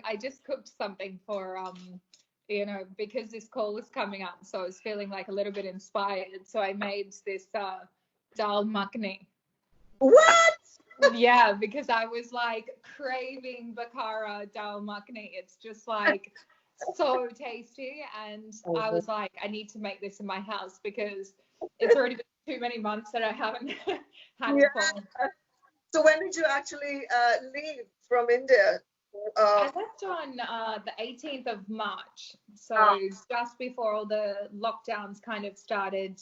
I just cooked something for because this call was coming up, so I was feeling like a little bit inspired. So I made this dal makhani. What? Yeah, because I was like craving Bakara dal makhani. It's just like so tasty, and I was like, I need to make this in my house because it's already been too many months that I haven't had it for. So when did you actually leave from India? I left on the 18th of March, so just before all the lockdowns kind of started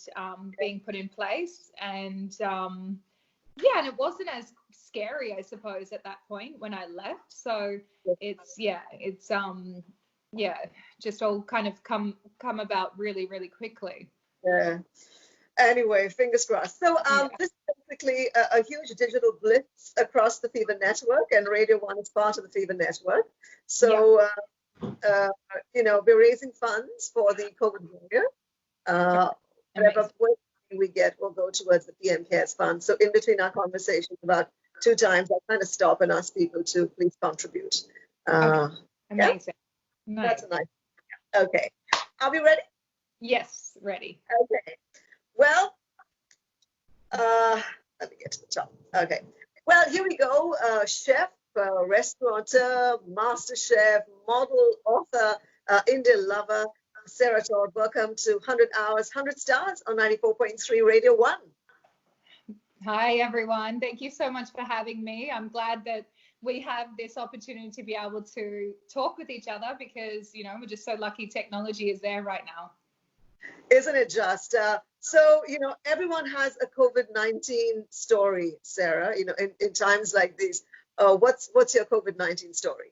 being put in place, and and it wasn't as scary, I suppose, at that point when I left. So it's just all kind of come about really, really quickly. Yeah. Anyway, fingers crossed. So this is basically a huge digital blitz across the Fever Network, and Radio 1 is part of the Fever Network. So, we're raising funds for the COVID warrior. Whatever we get will go towards the PM Cares Fund. So in between our conversations, about 2 times, I kind of stop and ask people to please contribute. Amazing. Yeah? Nice. That's nice. Okay. Are we ready? Yes, ready. Okay. Well, let me get to the top. Okay. Well, here we go. Chef, restaurateur, master chef, model, author, India lover, Sarah Todd. Welcome to 100 Hours, 100 Stars on 94.3 Radio 1. Hi, everyone. Thank you so much for having me. I'm glad that we have this opportunity to be able to talk with each other because, we're just so lucky technology is there right now. Isn't it just? So, everyone has a COVID-19 story, Sarah, in times like these. What's your COVID-19 story?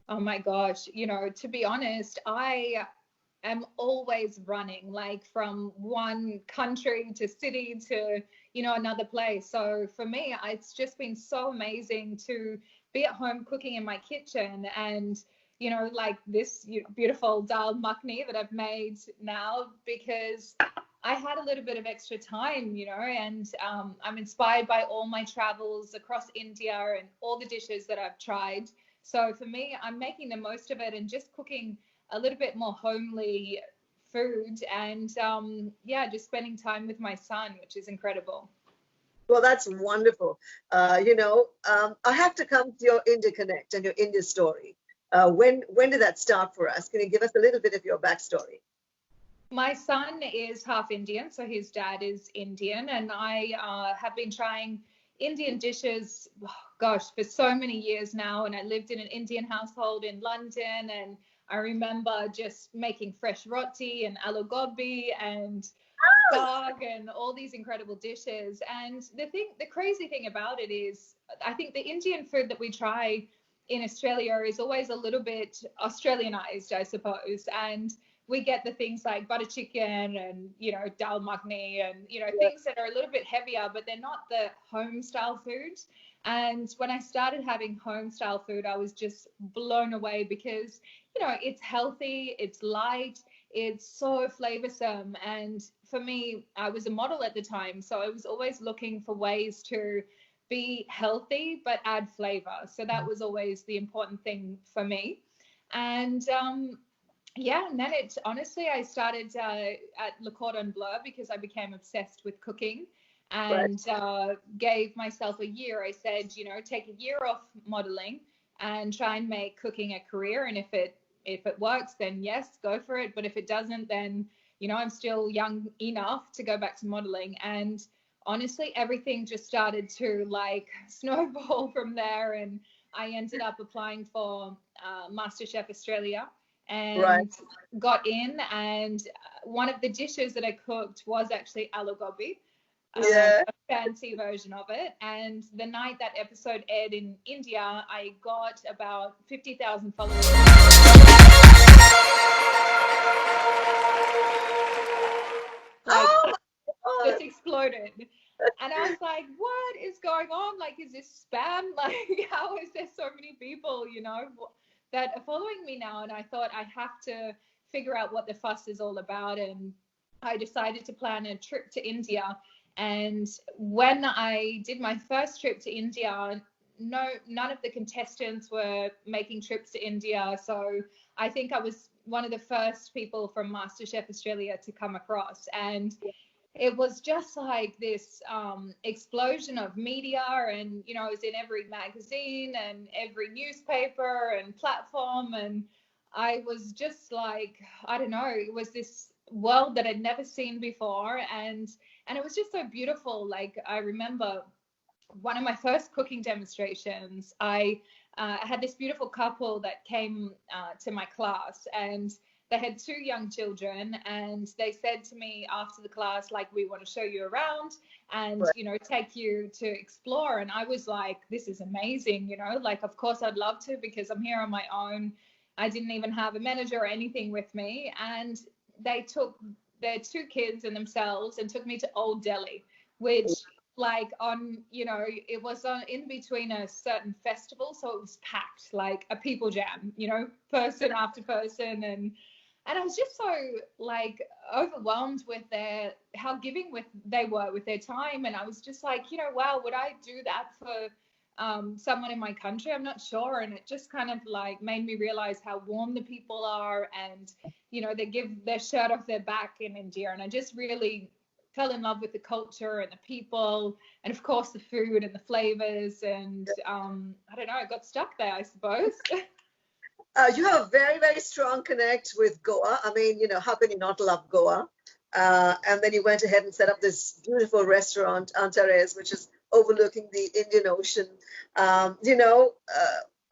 Oh, my gosh. To be honest, I am always running, like from one country to city to, another place. So for me, it's just been so amazing to be at home cooking in my kitchen and like this beautiful dal makhani that I've made now because I had a little bit of extra time, and I'm inspired by all my travels across India and all the dishes that I've tried. So for me, I'm making the most of it and just cooking a little bit more homely food and just spending time with my son, which is incredible. Well, that's wonderful. I have to come to your India Connect and your India story. When did that start for us? Can you give us a little bit of your backstory? My son is half Indian, so his dad is Indian, and I have been trying Indian dishes, for so many years now. And I lived in an Indian household in London, and I remember just making fresh roti and aloo gobi and dog and all these incredible dishes. And the crazy thing about it is, I think the Indian food that we try in Australia is always a little bit Australianized, I suppose. And we get the things like butter chicken and, dal makhani and, things that are a little bit heavier, but they're not the home style food. And when I started having home style food, I was just blown away because, it's healthy, it's light, it's so flavorsome. And for me, I was a model at the time, so I was always looking for ways to be healthy but add flavor. So that was always the important thing for me. And and then I started at Le Cordon Bleu because I became obsessed with cooking and gave myself a year. I said, take a year off modeling and try and make cooking a career. And if it works, then yes, go for it. But if it doesn't, then, I'm still young enough to go back to modeling. And honestly, everything just started to like snowball from there. And I ended up applying for Masterchef Australia and got in. And one of the dishes that I cooked was actually aloo gobi, a fancy version of it. And the night that episode aired in India, I got about 50,000 followers. Just exploded. And I was like, what is going on? Like, is this spam? Like, how is there so many people, that are following me now? And I thought I have to figure out what the fuss is all about. And I decided to plan a trip to India. And when I did my first trip to India, none of the contestants were making trips to India. So I think I was one of the first people from MasterChef Australia to come across. And it was just like this explosion of media, and it was in every magazine and every newspaper and platform, and I was just like, I don't know, it was this world that I'd never seen before, and it was just so beautiful. Like, I remember one of my first cooking demonstrations, I had this beautiful couple that came to my class, and they had two young children, and they said to me after the class, like, we want to show you around and, take you to explore. And I was like, this is amazing, like, of course I'd love to, because I'm here on my own. I didn't even have a manager or anything with me. And they took their two kids and themselves and took me to Old Delhi, which, like, it was in between a certain festival, so it was packed, like a people jam, person after person, and I was just so, like, overwhelmed with how giving they were with their time. And I was just like, wow, would I do that for someone in my country? I'm not sure. And it just kind of, like, made me realize how warm the people are, and they give their shirt off their back in India. And I just really fell in love with the culture and the people, and of course the food and the flavors. And I don't know, I got stuck there, I suppose. You have a very, very strong connect with Goa. I mean, how can you not love Goa? And then you went ahead and set up this beautiful restaurant, Antares, which is overlooking the Indian Ocean.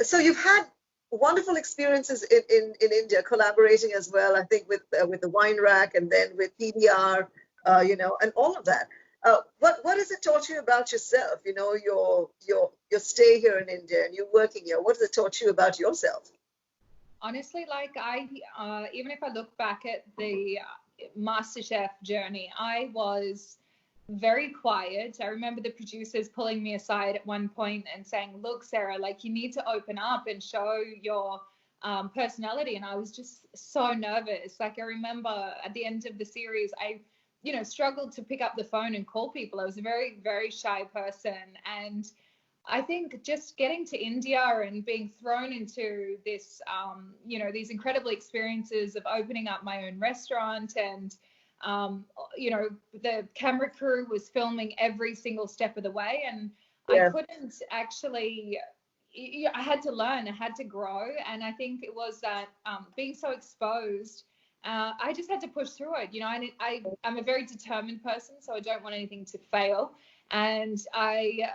So you've had wonderful experiences in India, collaborating as well, I think, with the Wine Rack, and then with PBR, and all of that. What has it taught you about yourself? Your stay here in India and you working here. What has it taught you about yourself? Honestly, like, even if I look back at the MasterChef journey, I was very quiet. I remember the producers pulling me aside at one point and saying, look, Sarah, like, you need to open up and show your personality. And I was just so nervous. Like, I remember at the end of the series, I struggled to pick up the phone and call people. I was a very, very shy person. And I think just getting to India and being thrown into this, these incredible experiences of opening up my own restaurant, and, the camera crew was filming every single step of the way. And I couldn't actually, I had to learn, I had to grow. And I think it was that being so exposed, I just had to push through it. I'm a very determined person, so I don't want anything to fail. And I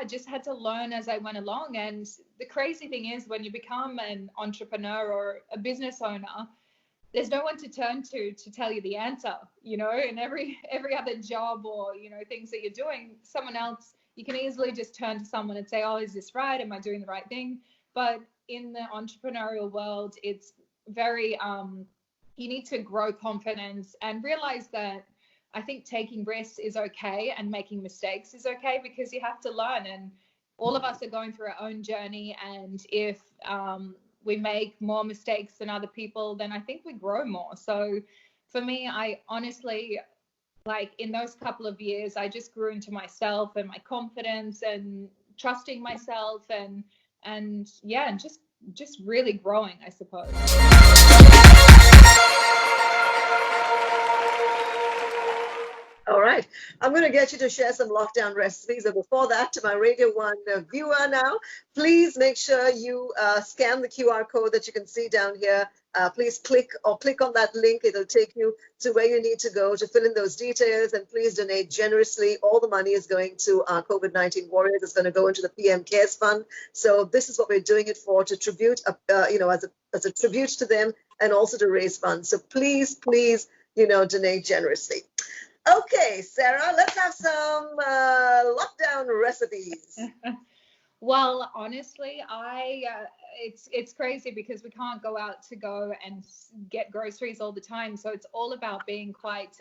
just had to learn as I went along. And the crazy thing is, when you become an entrepreneur or a business owner, there's no one to turn to tell you the answer, in every other job or, things that you're doing, someone else, you can easily just turn to someone and say, oh, is this right? Am I doing the right thing? But in the entrepreneurial world, it's very, you need to grow confidence and realize that I think taking risks is okay and making mistakes is okay, because you have to learn, and all of us are going through our own journey. And if we make more mistakes than other people, then I think we grow more. So for me, I honestly, like, in those couple of years, I just grew into myself and my confidence and trusting myself, and just really growing, I suppose. All right. I'm going to get you to share some lockdown recipes. But before that, to my Radio 1 viewer now, please make sure you scan the QR code that you can see down here. Please click on that link. It'll take you to where you need to go to fill in those details. And please donate generously. All the money is going to our COVID-19 warriors. It's going to go into the PM Cares Fund. So this is what we're doing it for, to tribute, as a tribute to them, and also to raise funds. So please, donate generously. Okay, Sarah, let's have some lockdown recipes. Well, honestly, it's crazy because we can't go out to go and get groceries all the time. So it's all about being quite,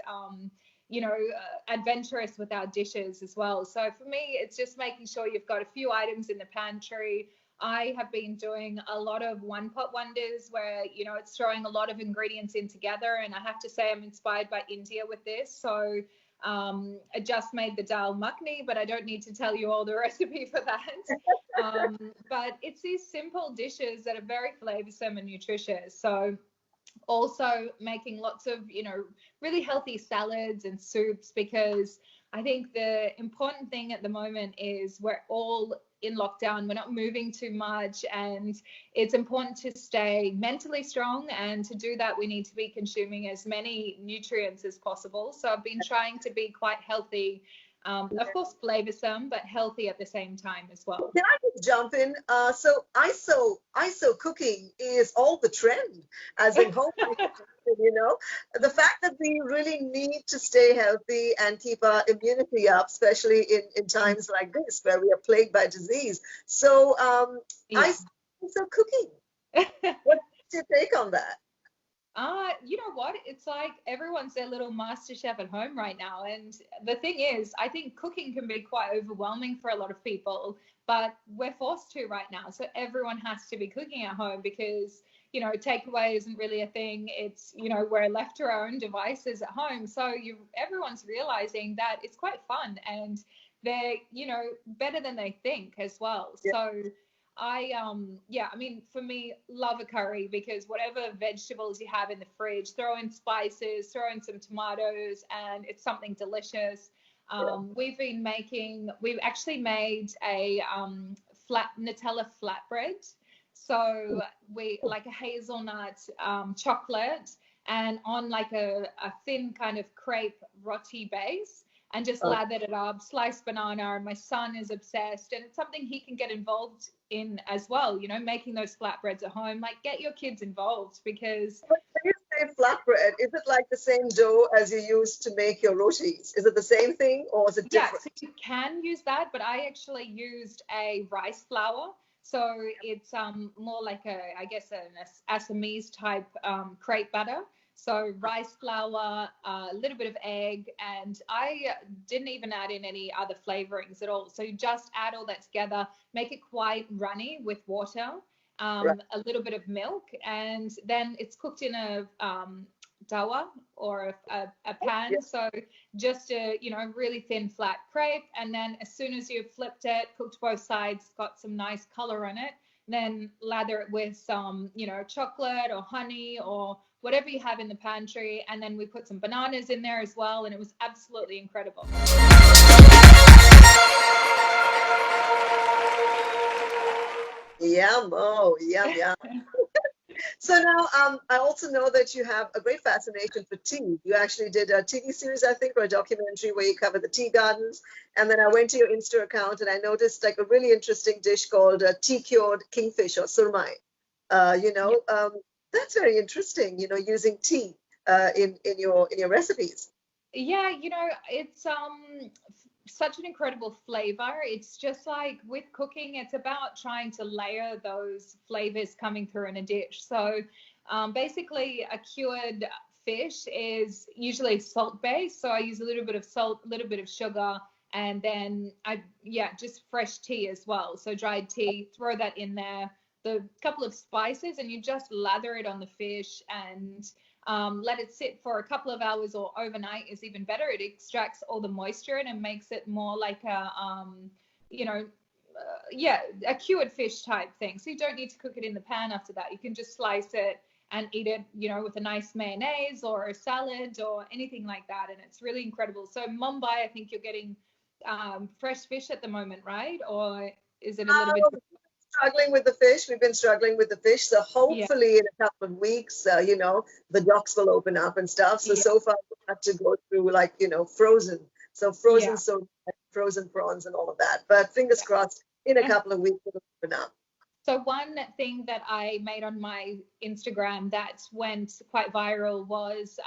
adventurous with our dishes as well. So for me, it's just making sure you've got a few items in the pantry. I have been doing a lot of one pot wonders where, it's throwing a lot of ingredients in together. And I have to say I'm inspired by India with this. So I just made the dal makhni, but I don't need to tell you all the recipe for that. But it's these simple dishes that are very flavorsome and nutritious. So also making lots of, really healthy salads and soups, because I think the important thing at the moment is we're all in lockdown. We're not moving too much, and it's important to stay mentally strong. And to do that, we need to be consuming as many nutrients as possible. So I've been trying to be quite healthy. Of course, flavorsome, but healthy at the same time as well. Can I just jump in? So ISO cooking is all the trend, as in home cooking, The fact that we really need to stay healthy and keep our immunity up, especially in times like this where we are plagued by disease. So ISO cooking. What's your take on that? You know what? It's like everyone's their little Masterchef at home right now. And the thing is, I think cooking can be quite overwhelming for a lot of people, but we're forced to right now. So everyone has to be cooking at home because, takeaway isn't really a thing. It's, we're left to our own devices at home. So everyone's realizing that it's quite fun, and they're, better than they think as well. Yeah. So for me, love a curry, because whatever vegetables you have in the fridge, throw in spices, throw in some tomatoes, and it's something delicious. We've actually made a flat Nutella flatbread. So we like a hazelnut chocolate, and on like a thin kind of crepe roti base, and just lathered it up, sliced banana. And my son is obsessed, and it's something he can get involved in as well, making those flatbreads at home. Like, get your kids involved, because when you say flatbread, is it like the same dough as you use to make your rotis? Is it the same thing, or is it different? Yeah, so you can use that, but I actually used a rice flour. So it's more like an Assamese type crepe batter. So rice flour, a little bit of egg, and I didn't even add in any other flavorings at all. So you just add all that together, make it quite runny with water, a little bit of milk, and then it's cooked in a tawa or a pan. Yeah. So just a really thin flat crepe, and then as soon as you've flipped it, cooked both sides, got some nice color on it, then lather it with some chocolate or honey or whatever you have in the pantry, and then we put some bananas in there as well, and it was absolutely incredible. Yum, oh, yum. So now I also know that you have a great fascination for tea. You actually did a TV series, I think, or a documentary where you covered the tea gardens. And then I went to your Insta account and I noticed like a really interesting dish called tea cured kingfish or surmai. That's very interesting, using tea in your recipes. Yeah, it's such an incredible flavor. It's just like with cooking, it's about trying to layer those flavors coming through in a dish. So basically a cured fish is usually salt based. So I use a little bit of salt, a little bit of sugar, and then just fresh tea as well. So dried tea, throw that in there, the couple of spices, and you just lather it on the fish and let it sit for a couple of hours, or overnight is even better. It extracts all the moisture and makes it more like a cured fish type thing. So you don't need to cook it in the pan after that. You can just slice it and eat it, with a nice mayonnaise or a salad or anything like that. And it's really incredible. So Mumbai, I think you're getting fresh fish at the moment, right? Or is it a little bit? Struggling with the fish. We've been struggling with the fish. So hopefully in a couple of weeks, the docks will open up and stuff. So far we have to go through frozen. So frozen prawns and all of that. But fingers crossed, in a couple of weeks it'll open up. So one thing that I made on my Instagram that went quite viral was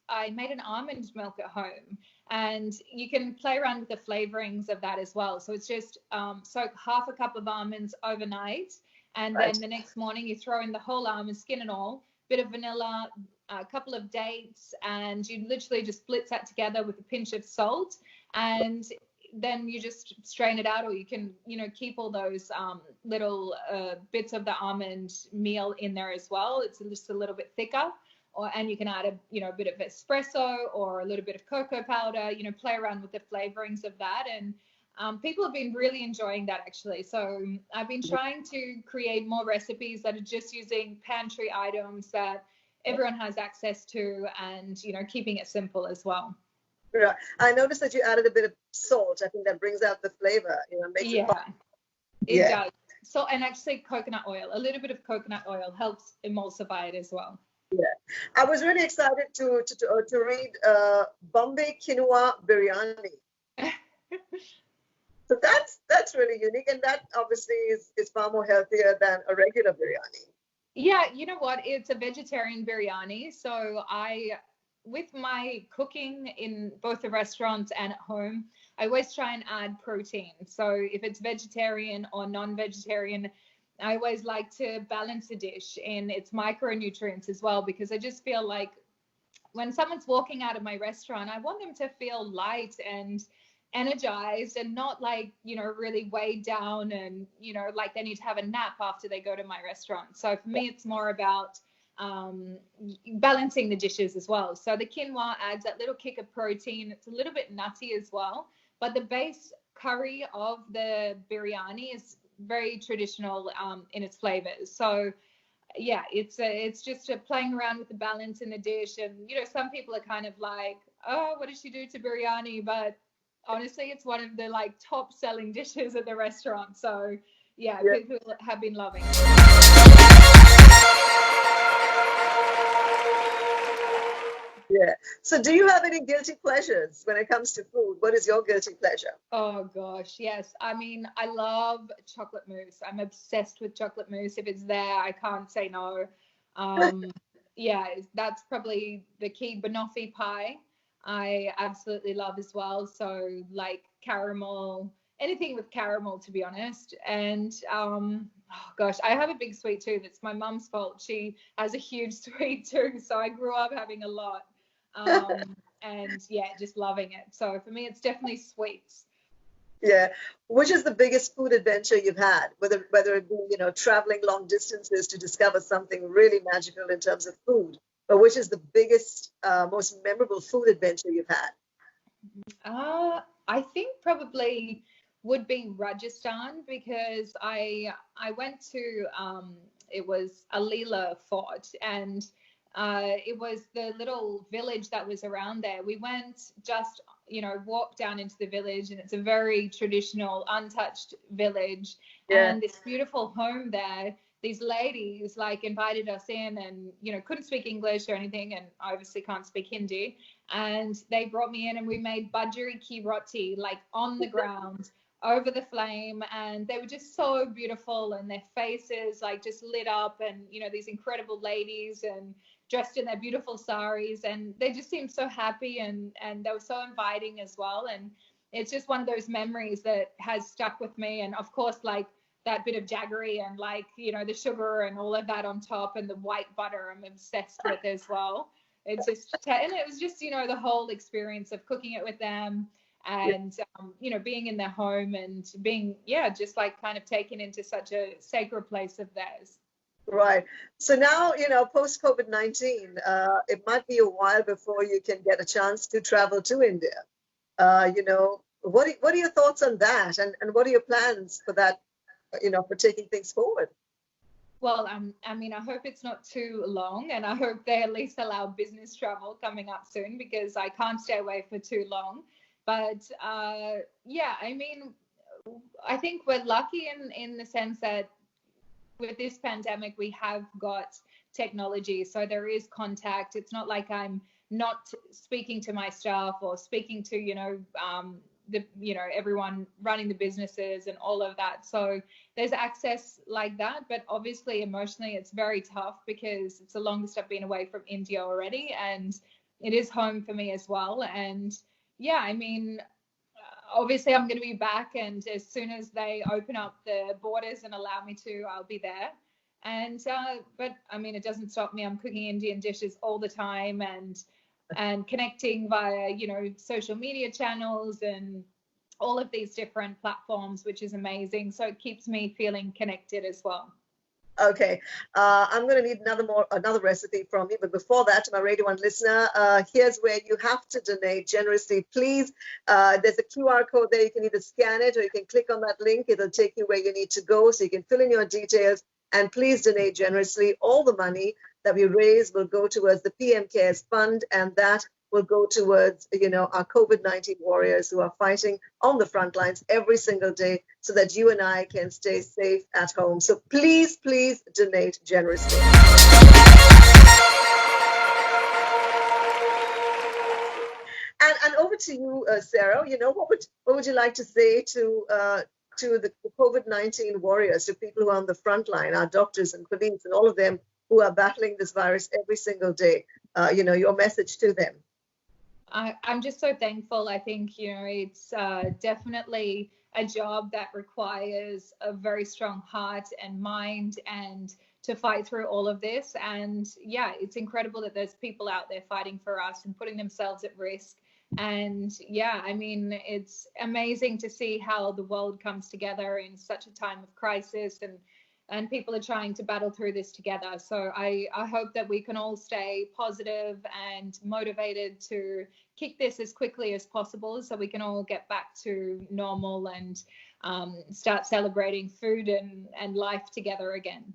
I made an almond milk at home, and you can play around with the flavorings of that as well. So it's just soak half a cup of almonds overnight, and then the next morning you throw in the whole almond, skin and all, bit of vanilla, a couple of dates, and you literally just blitz that together with a pinch of salt, and then you just strain it out, or you can, keep all those little bits of the almond meal in there as well. It's just a little bit thicker. and you can add a bit of espresso or a little bit of cocoa powder, play around with the flavorings of that. And people have been really enjoying that, actually. So I've been trying to create more recipes that are just using pantry items that everyone has access to, and keeping it simple as well. Right. I noticed that you added a bit of salt. I think that brings out the flavor, makes it pop. It does. So, and actually coconut oil, a little bit of coconut oil helps emulsify it as well. Yeah, I was really excited to read Bombay quinoa biryani. So that's really unique, and that obviously is far more healthier than a regular biryani. Yeah, you know what? It's a vegetarian biryani. So with my cooking in both the restaurants and at home, I always try and add protein. So if it's vegetarian or non-vegetarian, I always like to balance the dish in its micronutrients as well, because I just feel like when someone's walking out of my restaurant, I want them to feel light and energized, and not like, really weighed down and, like they need to have a nap after they go to my restaurant. So for me, it's more about balancing the dishes as well. So the quinoa adds that little kick of protein. It's a little bit nutty as well, but the base curry of the biryani is very traditional in its flavors. So yeah, it's just playing around with the balance in the dish. And some people are kind of like, oh, what did she do to biryani? But honestly, it's one of the top selling dishes at the restaurant. So yeah, people have been loving it. Yeah. So do you have any guilty pleasures when it comes to food? What is your guilty pleasure? Oh gosh, yes. I mean, I love chocolate mousse. I'm obsessed with chocolate mousse. If it's there, I can't say no. Yeah, that's probably the key. Banoffee pie, I absolutely love as well. So like caramel, anything with caramel, to be honest. And oh gosh, I have a big sweet tooth. It's my mum's fault. She has a huge sweet tooth, so I grew up having a lot. And yeah, just loving it. So for me, it's definitely sweets. Yeah. Which is the biggest food adventure you've had? Whether it be, traveling long distances to discover something really magical in terms of food, but which is the biggest, most memorable food adventure you've had? I think probably would be Rajasthan, because I went to it was Alila Fort, and it was the little village that was around there. We went just, walked down into the village, and it's a very traditional, untouched village. Yeah. And this beautiful home there, these ladies invited us in, and, couldn't speak English or anything, and obviously can't speak Hindi. And they brought me in, and we made bajri ki roti, on the ground over the flame, and they were just so beautiful, and their faces just lit up, and these incredible ladies and dressed in their beautiful saris, and they just seemed so happy, and they were so inviting as well. And it's just one of those memories that has stuck with me. And of course, that bit of jaggery and the sugar and all of that on top, and the white butter I'm obsessed with as well. It's just, and it was just, the whole experience of cooking it with them, and being in their home, and being just kind of taken into such a sacred place of theirs. Right. So now, post COVID-19, it might be a while before you can get a chance to travel to India. What are your thoughts on that, and what are your plans for that, for taking things forward? Well, I mean, I hope it's not too long, and I hope they at least allow business travel coming up soon, because I can't stay away for too long. But yeah, I mean, I think we're lucky in the sense that with this pandemic, we have got technology, so there is contact. It's not like I'm not speaking to my staff or speaking to everyone running the businesses and all of that. So there's access like that, but obviously emotionally it's very tough, because it's the longest I've been away from India already, and it is home for me as well. And yeah, I mean, obviously I'm going to be back, and as soon as they open up the borders and allow me to, I'll be there. And but I mean, it doesn't stop me. I'm cooking Indian dishes all the time, and connecting via social media channels and all of these different platforms, which is amazing. So it keeps me feeling connected as well. Okay, I'm going to need another recipe from you. But before that, to my Radio 1 listener, here's where you have to donate generously. Please, there's a QR code there. You can either scan it or you can click on that link. It'll take you where you need to go, so you can fill in your details. And please donate generously. All the money that we raise will go towards the PM Cares Fund, and that will go towards, our COVID-19 warriors who are fighting on the front lines every single day so that you and I can stay safe at home. So please, please donate generously. And over to you, Sarah. What would you like to say to the COVID-19 warriors, to people who are on the front line, our doctors and police and all of them who are battling this virus every single day? Your message to them. I'm just so thankful. I think, it's definitely a job that requires a very strong heart and mind and to fight through all of this. And yeah, it's incredible that there's people out there fighting for us and putting themselves at risk. And yeah, I mean, it's amazing to see how the world comes together in such a time of crisis, and people are trying to battle through this together. So I hope that we can all stay positive and motivated to kick this as quickly as possible so we can all get back to normal and start celebrating food and life together again.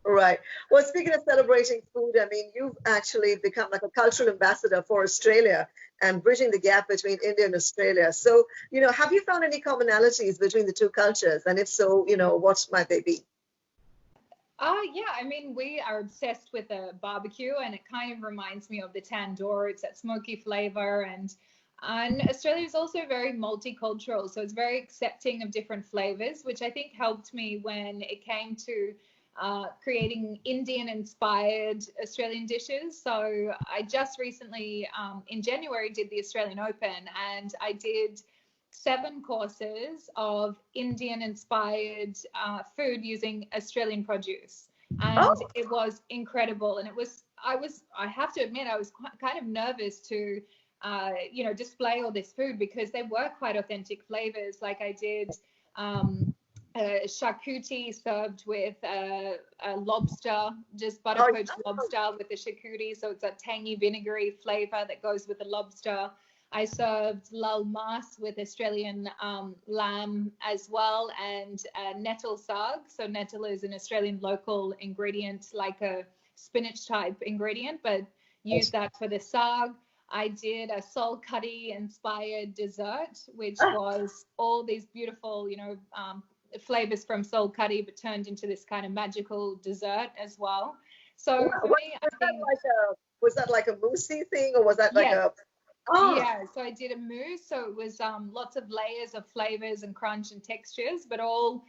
Right. Well, speaking of celebrating food, I mean, you've actually become like a cultural ambassador for Australia and bridging the gap between India and Australia. So, have you found any commonalities between the two cultures? And if so, what might they be? Yeah, I mean, we are obsessed with a barbecue, and it kind of reminds me of the tandoor. It's that smoky flavor, and Australia is also very multicultural, so it's very accepting of different flavors, which I think helped me when it came to creating Indian-inspired Australian dishes. So I just recently, in January, did the Australian Open, and I did 7 courses of Indian-inspired food using Australian produce, and it was incredible. And I have to admit, I was kind of nervous to, display all this food because they were quite authentic flavors. Like I did charcuterie served with a lobster, just butter poached lobster with the charcuterie, so it's a tangy vinegary flavor that goes with the lobster. I served lal mas with Australian lamb as well, and nettle saag. So nettle is an Australian local ingredient, like a spinach type ingredient, but use that for the saag. I did a sol curry inspired dessert, which was all these beautiful, flavors from sol curry, but turned into this kind of magical dessert as well. So for me, I think, was that like a moussey thing, or was that like a? Yeah, so I did a mousse, so it was lots of layers of flavors and crunch and textures, but all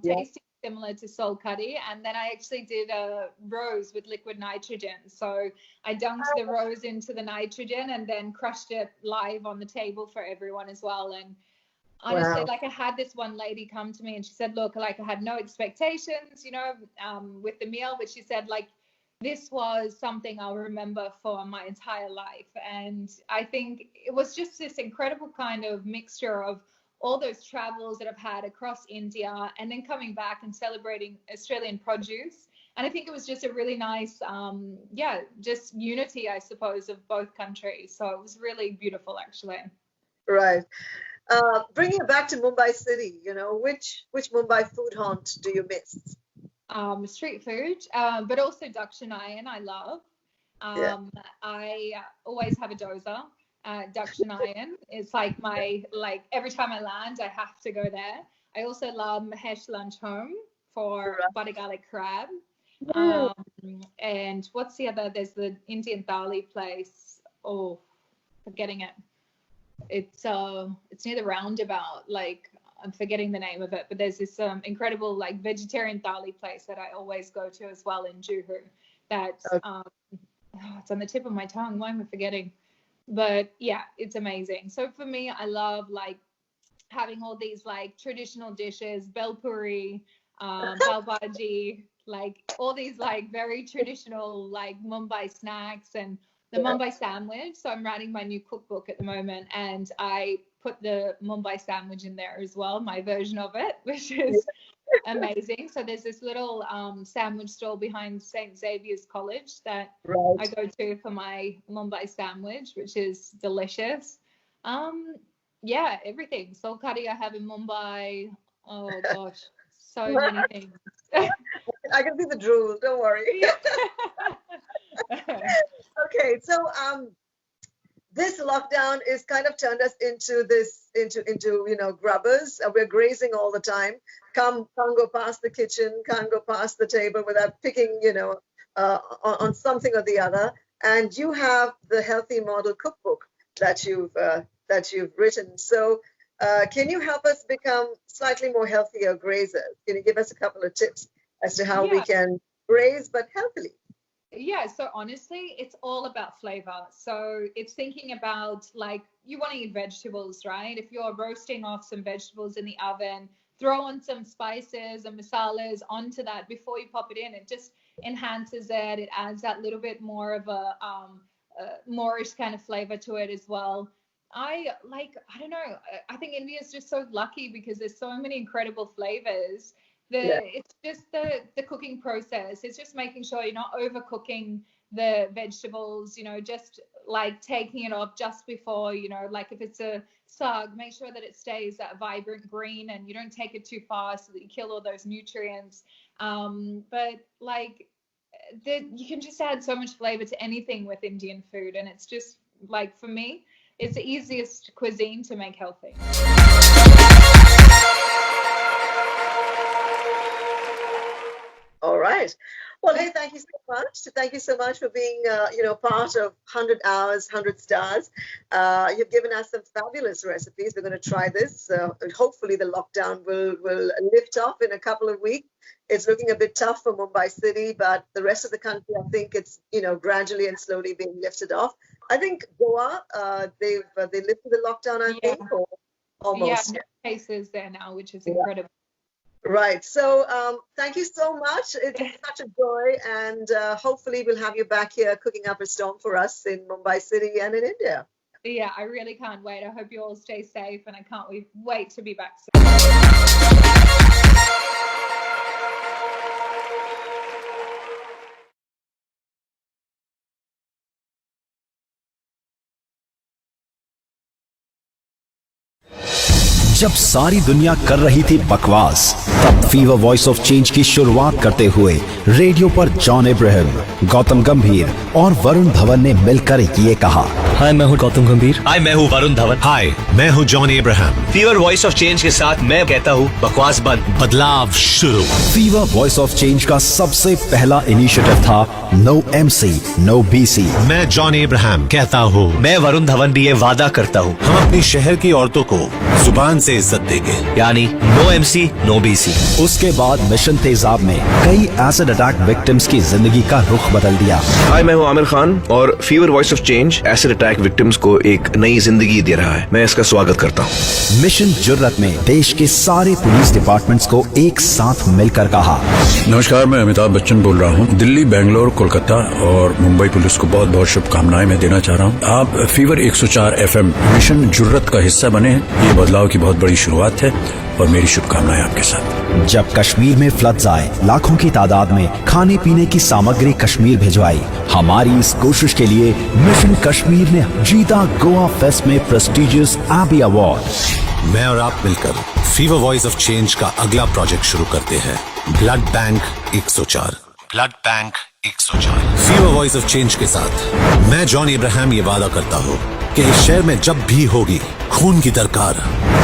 tasting similar to sol curry. And then I actually did a rose with liquid nitrogen. So I dunked the rose into the nitrogen and then crushed it live on the table for everyone as well. And honestly, I had this one lady come to me and she said, look, I had no expectations, with the meal, but she said, this was something I'll remember for my entire life. And I think it was just this incredible kind of mixture of all those travels that I've had across India and then coming back and celebrating Australian produce. And I think it was just a really nice, just unity, I suppose, of both countries. So it was really beautiful, actually. Right. Bringing it back to Mumbai City, which Mumbai food haunt do you miss? Street food, but also Dakshinayana I love. I always have a dozer. Dakshinayana is like every time I land, I have to go there. I also love Mahesh Lunch Home for butter garlic crab. And what's the other? There's the Indian thali place. Oh, forgetting it. It's near the roundabout. I'm forgetting the name of it, but there's this incredible vegetarian thali place that I always go to as well in Juhu. That's it's on the tip of my tongue. Why am I forgetting? But yeah, it's amazing. So for me, I love having all these traditional dishes, bel puri, pav bhaji, all these very traditional Mumbai snacks and the Mumbai sandwich. So I'm writing my new cookbook at the moment, and I put the Mumbai sandwich in there as well, my version of it, which is amazing. So there's this little sandwich stall behind St. Xavier's College that Right. I go to for my Mumbai sandwich, which is delicious. Yeah, everything. Soul curry I have in Mumbai. Oh gosh, so many things. I can see the drool. Don't worry. Okay, so this lockdown is kind of turned us into grubbers. We're grazing all the time. Can't go past the kitchen, can't go past the table without picking, on something or the other. And you have the Healthy Model Cookbook that you've written. So can you help us become slightly more healthier grazers? Can you give us a couple of tips as to how we can graze but healthily? Yeah, so honestly, it's all about flavor. So it's thinking about, like, you want to eat vegetables, right? If you're roasting off some vegetables in the oven, throw on some spices and masalas onto that before you pop it in. It just enhances it. It adds that little bit more of a Moorish kind of flavor to it as well. I don't know. I think India is just so lucky because there's so many incredible flavors. It's just the cooking process. It's just making sure you're not overcooking the vegetables, just like taking it off just before, like if it's a sag, make sure that it stays that vibrant green and you don't take it too far so that you kill all those nutrients. But like you can just add so much flavor to anything with Indian food. And it's just like, for me, it's the easiest cuisine to make healthy. All right. Well, hey, thank you so much. Thank you so much for being, part of 100 Hours, 100 Stars. You've given us some fabulous recipes. We're going to try this. Hopefully the lockdown will lift off in a couple of weeks. It's looking a bit tough for Mumbai city, but the rest of the country, I think it's, gradually and slowly being lifted off. I think Goa, they lifted the lockdown, I think, or almost. Yeah, no cases there now, which is incredible. Right. So thank you so much. It's such a joy. And hopefully we'll have you back here cooking up a storm for us in Mumbai City and in India. Yeah, I really can't wait. I hope you all stay safe and I can't wait to be back soon. जब सारी दुनिया कर रही थी बकवास, तब fever voice of change की शुरुआत करते हुए रेडियो पर जॉन इब्राहिम, गौतम गंभीर और वरुण धवन ने मिलकर ये कहा। हाय, मैं हूँ गौतम गंभीर। हाय, मैं हूँ वरुण धवन। हाय, मैं हूँ John Ibrahim. Fever voice of change के साथ मैं कहता हूँ बकवास बंद, बदलाव शुरू। फीवर वॉइस ऑफ चेंज का सबसे पहला इनिशिएटिव था नो MC, नो BC। मैं जॉन इब्राहिम कहता हूँ। मैं वरुण धवन भी ये वादा करता हूँ, हम अपनी शहर की औरतों को जुबान से इज्जत देंगे, यानी नो MC, नो BC। उसके बाद मिशन तेजाब ने कई एसिड अटैक विक्टिम्स की जिंदगी का रुख बदल दिया। हाय, मैं हूँ आमिर खान और fever voice of change acid attack victims को एक नई जिंदगी दे रहा है। मैं इसका स्वागत करता हूँ। मिशन जुर्रत में देश के सारे पुलिस डिपार्टमेंट्स को एक साथ मिलकर कहा। नमस्कार, मैं अमिताभ बच्चन बोल रहा हूँ। दिल्ली, बेंगलोर, कोलकाता और मुंबई पुलिस को बहुत बहुत शुभकामनाएं मैं देना चाह रहा हूँ। आप फीवर 104 FM मिशन जुर्रत का हिस्सा बने। ये बदलाव की बहुत बड़ी शुरुआत है और मेरी शुभकामनाएं आपके साथ। जब कश्मीर में फ्लड्स आए, लाखों की तादाद में खाने पीने की सामग्री कश्मीर भिजवाई। हमारी इस कोशिश के लिए मिशन कश्मीर ने जीता गोवा फेस्ट में प्रेस्टिजियस एबी अवार्ड। मैं और आप मिलकर फीवर वॉइस ऑफ चेंज का अगला प्रोजेक्ट शुरू करते हैं, blood bank 104। Blood bank 104। Fever voice of change के साथ मैं जॉन इब्राहिम ये वादा करता हूँ कि इस शहर में जब भी होगी खून की दरकार,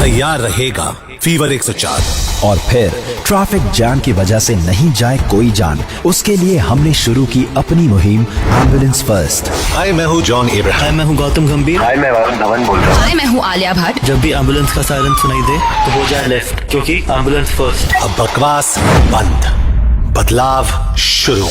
तैयार रहेगा फीवर 104। और फिर ट्रैफिक जैम की वजह से नहीं जाए कोई जान, उसके लिए हमने शुरू की अपनी मुहिम एम्बुलेंस फर्स्ट। हाय, मैं हूँ जॉन इब्राहिम। हाय, मैं हूँ गौतम गंभीर। हाय, मैं वरुण धवन बोल रहा हूँ। हाय, मैं हूँ आलिया भट्ट। जब भी एम्बुलेंस का सायरन सुनाई दे तो हो जाए लेफ्ट, क्योंकि एम्बुलेंस फर्स्ट। अब बकवास बंद, बदलाव शुरू।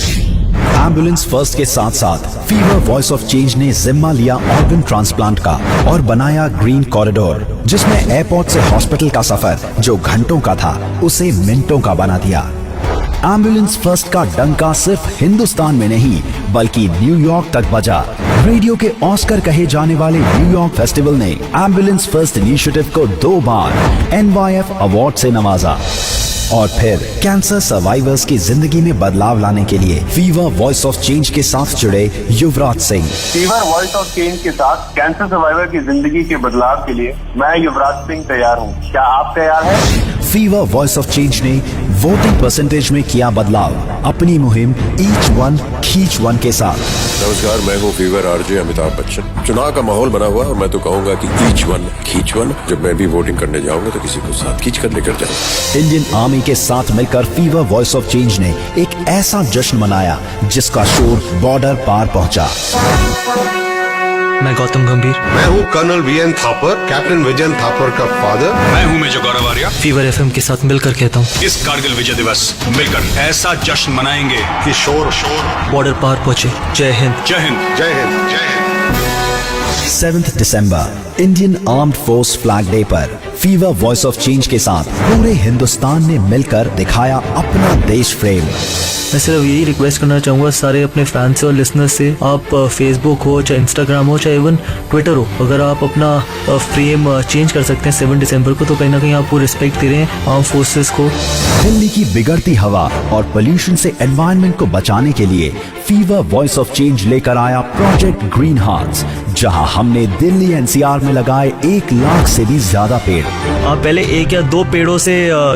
एम्बुलेंस फर्स्ट के साथ साथ फीवर वॉइस ऑफ चेंज ने जिम्मा लिया ऑर्गन ट्रांसप्लांट का और बनाया ग्रीन कॉरिडोर, जिसमें एयरपोर्ट से हॉस्पिटल का सफर जो घंटों का था उसे मिनटों का बना दिया। एम्बुलेंस फर्स्ट का डंका सिर्फ हिंदुस्तान में नहीं बल्कि न्यूयॉर्क तक बजा। रेडियो के ऑस्कर कहे जाने वाले न्यूयॉर्क फेस्टिवल ने एम्बुलेंस फर्स्ट इनिशिएटिव को 2 बार NYF अवार्ड से नवाजा। और फिर कैंसर सर्वाइवर्स की जिंदगी में बदलाव लाने के लिए फीवर वॉइस ऑफ चेंज के साथ जुड़े Yuvraj Singh. Fever voice of change के साथ कैंसर सर्वाइवर की जिंदगी के बदलाव के लिए मैं युवराज सिंह तैयार हूँ। क्या आप तैयार हैं? फीवर वॉइस ऑफ चेंज ने वोटिंग परसेंटेज में किया बदलाव अपनी मुहिम ईच वन खींच वन के साथ। नमस्कार, मैं हूँ फीवर आरजे अमिताभ बच्चन। चुनाव का माहौल बना हुआ और मैं तो कहूँगा कि ईच वन खींच वन। जब मैं भी वोटिंग करने जाऊंगा तो किसी को साथ खींच कर लेकर जाऊंगा। इंडियन आर्मी के साथ मिलकर फीवर वॉइस ऑफ चेंज ने एक ऐसा जश्न मनाया जिसका शोर बॉर्डर पार पहुंचा। मैं गौतम गंभीर। मैं हूँ colonel VN Thapar, captain Vijayan Thapar का फादर। मैं हूँ major Gaurav Arya. Fever FM के साथ मिलकर कहता हूँ, इस कारगिल विजय दिवस मिलकर ऐसा जश्न मनाएंगे कि शोर बॉर्डर पार पहुँचे। जय हिंद, जय हिंद, जय हिंद, जय हिंद। 7 दिसंबर Indian armed force flag day पर फीवर वॉइस ऑफ चेंज के साथ पूरे हिंदुस्तान ने मिलकर दिखाया अपना देश प्रेम। मैं सिर्फ यही रिक्वेस्ट करना चाहूँगा सारे अपने फैंस और लिसनर्स से, आप फेसबुक हो चाहे इंस्टाग्राम हो चाहे इवन ट्विटर हो, अगर आप अपना फ्रेम चेंज कर सकते हैं 7 दिसंबर को, तो कहीं ना कहीं आप वो रिस्पेक्ट दे रहे हैं आर्म फोर्सेस को। दिल्ली की बिगड़ती हवा और पोल्यूशन से एनवायरनमेंट को बचाने के लिए फीवर वॉइस ऑफ चेंज लेकर आया प्रोजेक्ट ग्रीन हार्ट्स, जहां हमने दिल्ली एनसीआर में लगाए 1 लाख से भी ज्यादा पेड़। आप पहले 1 या 2 पेड़ों से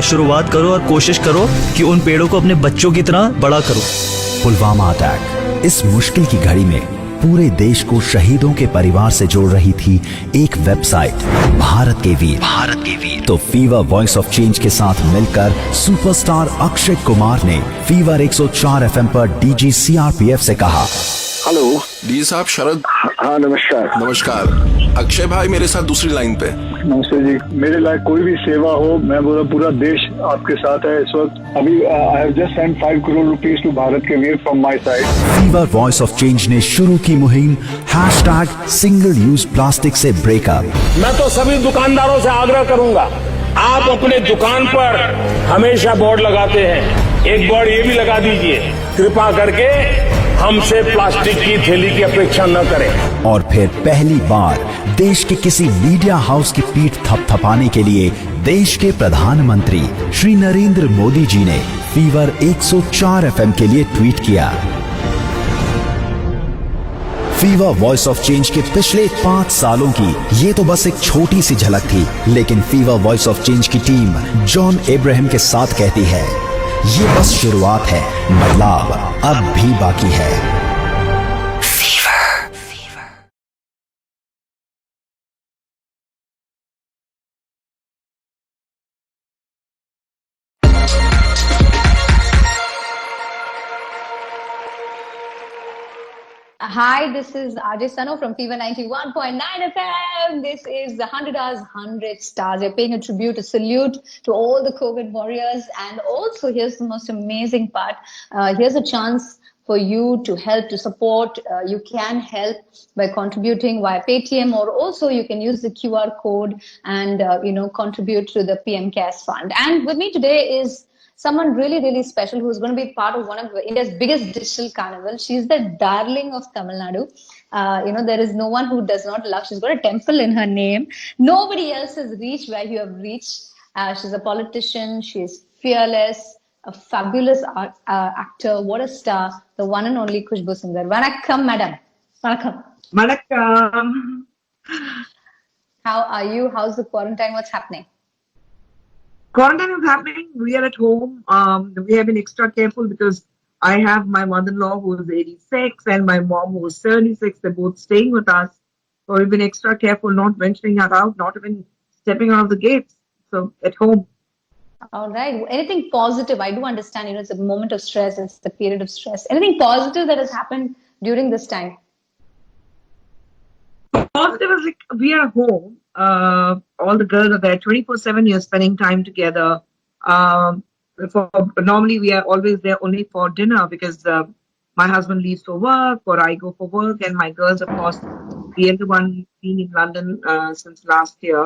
शुरुआत करो और कोशिश करो कि उन पेड़ों को अपने बच्चों की तरह बड़ा करो। पुलवामा अटैक इस मुश्किल की घड़ी में पूरे देश को शहीदों के परिवार से जोड़ रही थी एक वेबसाइट, भारत के वीर। तो फीवर वॉइस ऑफ चेंज के साथ मिलकर सुपरस्टार अक्षय कुमार ने फीवर 104 एफएम पर डीजी सीआरपीएफ से कहा, हेलो डी साहब, शरद। हाँ नमस्कार। नमस्कार, अक्षय भाई मेरे साथ दूसरी लाइन पे। नमस्ते जी। मेरे लायक कोई भी सेवा हो, मैं बोला पूरा देश आपके साथ है इस वक्त। अभी I have just sent 5 crore rupees to Bharat के वीर from my side. Fever voice of change ने शुरू की मुहिम #सिंगल यूज प्लास्टिक से ब्रेकअप। मैं तो सभी दुकानदारों से आग्रह करूंगा, आप अपने दुकान पर हमेशा बोर्ड लगाते हैं, एक बोर्ड ये भी लगा दीजिए, कृपा करके हमसे प्लास्टिक की थैली की अपेक्षा न करें। और फिर पहली बार देश के किसी मीडिया हाउस की पीठ थपथपाने के लिए देश के प्रधानमंत्री श्री नरेंद्र मोदी जी ने फीवर 104 एफएम के लिए ट्वीट किया। फीवर वॉइस ऑफ चेंज के पिछले 5 सालों की ये तो बस एक छोटी सी झलक थी, लेकिन फीवर वॉइस ऑफ चेंज की टीम जॉन इब्राहिम के साथ कहती है, ये बस शुरुआत है, बदलाव अब भी बाकी है। Hi, this is RJs Sano from Fever 91.9 FM. This is the 100 Hours, 100 Stars. We're paying a tribute, a salute to all the COVID warriors. And also, here's the most amazing part. Here's a chance for you to help, to support. You can help by contributing via Paytm, or also you can use the QR code and, contribute to the PM Cares Fund. And with me today is someone really, really special who's going to be part of one of India's biggest digital carnival. She's the darling of Tamil Nadu. There is no one who does not love. She's got a temple in her name. Nobody else has reached where you have reached. She's a politician. She's fearless, a fabulous actor. What a star. The one and only Khushbu Sundar. Vanakkam, madam. Vanakkam. Vanakkam. How are you? How's the quarantine? What's happening? Quarantine is happening. We are at home. We have been extra careful because I have my mother-in-law who is 86 and my mom who is 76. They're both staying with us. So we've been extra careful, not venturing out, not even stepping out of the gates. So at home. All right. Anything positive? I do understand, it's a moment of stress. It's the period of stress. Anything positive that has happened during this time? Positive is like we are home. All the girls are there 24/7. You're spending time together. Normally we are always there only for dinner because my husband leaves for work or I go for work, and my girls, of course, the elder one being in London since last year,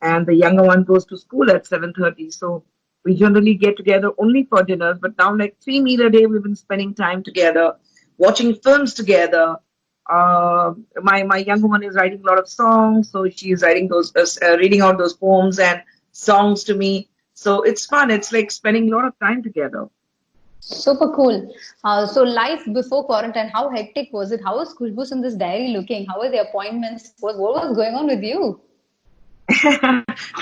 and the younger one goes to school at 7:30. So we generally get together only for dinners. But now, like 3 meals a day, we've been spending time together, watching films together. My younger one is writing a lot of songs, so she is writing those, reading out those poems and songs to me. So it's fun. It's like spending a lot of time together. Super cool. So life before quarantine, how hectic was it? How was Khushbu Sundar's diary looking? How were the appointments? What was going on with you?